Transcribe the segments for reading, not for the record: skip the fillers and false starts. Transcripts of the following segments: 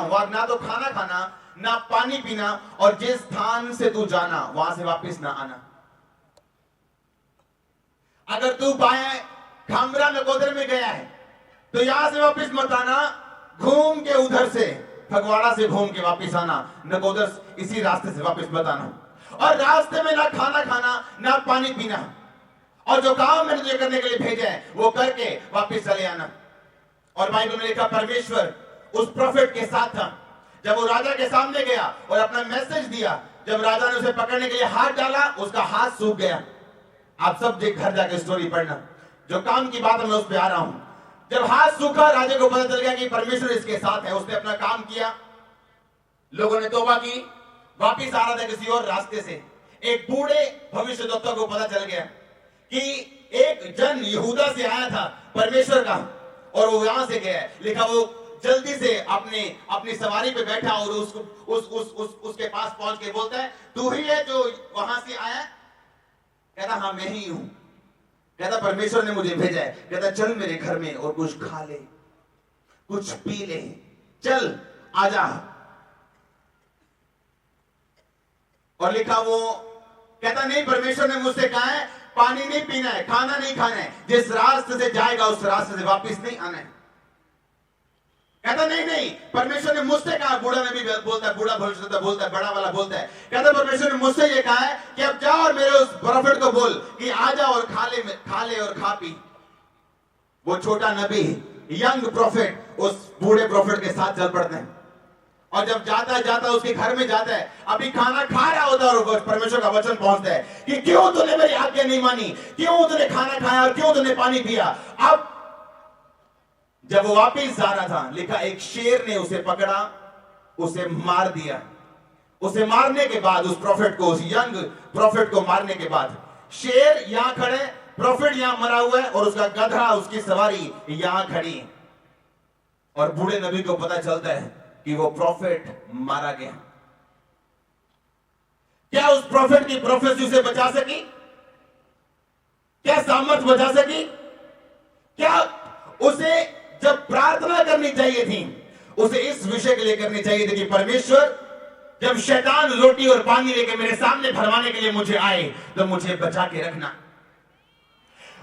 हूं, ना तो खाना खाना, ना पानी पीना, और जिस स्थान से तू जाना वहां से वापस ना आना। अगर तू बाएं खामरा नकोदर में गया है तो यहां से वापस मत आना, घूम के उधर से फगवाड़ा से घूम के वापस आना, नकोदर इसी रास्ते से वापस मत आना। और रास्ते में ना खाना खाना, ना पानी पीना, और जो काम मैंने तुझे करने के लिए भेजा है वो करके वापस चले आना। और बाइबल में लिखा परमेश्वर उस प्रोफेट के साथ था। जब वो राजा के सामने गया और अपना मैसेज दिया, जब राजा ने उसे पकड़ने के लिए हाथ डाला, उसका हाथ सूख गया। आप सब घर जाके स्टोरी पढ़ना, जो काम की बात है मैं उस पर आ रहा हूं। जब हाथ सूखा, राजा को पता चल गया कि परमेश्वर इसके साथ है। उसने अपना काम किया, लोगों ने तौबा की, वापिस आ रहा था किसी और रास्ते से। एक बूढ़े भविष्यद्वक्ता को पता चल गया कि एक जन यहूदा से आया था परमेश्वर का, और वो यहां से गया है। लिखा वो जल्दी से अपनी सवारी पे बैठा और उसके पास पहुंच के बोलता है, तू ही है जो वहां से आया? कहता हाँ मैं ही हूं। कहता परमेश्वर ने मुझे भेजा है। कहता चल मेरे घर में और कुछ खा ले, कुछ पी ले, चल आजा। और लिखा वो कहता नहीं, परमेश्वर ने मुझसे कहा है पानी नहीं पीना है, खाना नहीं खाना है, जिस रास्ते से जाएगा उस रास्ते से वापस नहीं आना है। कहता नहीं नहीं, परमेश्वर ने मुझसे कहा, बूढ़ा नबी बोलता है, बूढ़ा भविष्य बोलता है, बड़ा वाला बोलता है। कहता परमेश्वर ने मुझसे ये कहा है कि अब जाओ और मेरे उस प्रोफेट को बोल कि आ जा और खा ले और खा पी। वो छोटा नबी, यंग प्रोफेट उस बूढ़े प्रोफेट के साथ चल पड़ते हैं। और जब जाता उसके घर में जाता है, अभी खाना खा रहा होता है और परमेश्वर का वचन पहुंचता है कि क्यों तूने मेरी आज्ञा नहीं मानी, क्यों तूने खाना खाया और क्यों तूने पानी पिया। अब जब वो वापिस जा रहा था, लिखा एक शेर ने उसे पकड़ा, उसे मार दिया। उसे मारने के बाद उस प्रोफेट को, उस यंग प्रोफेट को मारने के बाद, शेर यहां खड़े, प्रोफेट यहां मरा हुआ है और उसका गधा, उसकी सवारी यहां खड़ी। और बूढ़े नबी को पता चलता है कि वो प्रोफेट मारा गया। क्या उस प्रोफेट की प्रोफेसी उसे बचा सकी? क्या सामर्थ बचा सकी? क्या उसे जब प्रार्थना करनी चाहिए थी, उसे इस विषय के लिए करनी चाहिए थी कि परमेश्वर जब शैतान रोटी और पानी लेके मेरे सामने भरवाने के लिए मुझे आए तो मुझे बचा के रखना।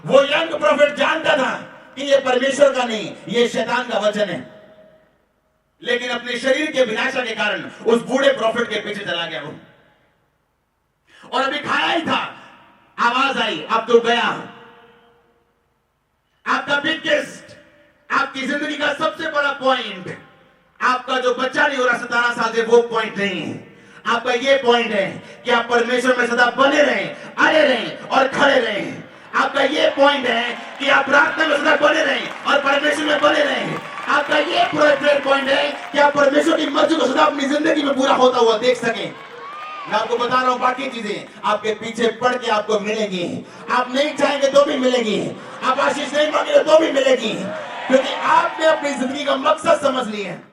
वो यंग प्रोफेट जानता था कि ये परमेश्वर का नहीं, ये शैतान का वचन है, लेकिन अपने शरीर के विनाशा के कारण उस बूढ़े प्रोफेट के पीछे चला गया वो। और अभी खाया ही था, आवाज आई, अब तो गया। आपका बिगेस्ट, आपकी जिंदगी का सबसे बड़ा पॉइंट, आपका जो बच्चा नहीं हो रहा 17 साल से, वो पॉइंट नहीं है। आपका ये पॉइंट है कि आप परमेश्वर में सदा बने रहें, अड़े रहें और खड़े रहें। आपका ये पॉइंट है कि आप प्रार्थना में सदा बने रहें और परमेश्वर में बने रहें। आपका ये पॉइंट है कि आप परमेश्वर की मर्जी को सदा अपनी जिंदगी में पूरा होता हुआ देख सकें। मैं आपको बता रहा हूं, बाकी चीजें आपके पीछे पड़ के आपको मिलेंगी। आप नहीं चाहेंगे तो भी मिलेगी, आप आशीष नहीं मांगेंगे तो भी मिलेगी, क्योंकि आपने अपनी जिंदगी का मकसद समझ लिया है।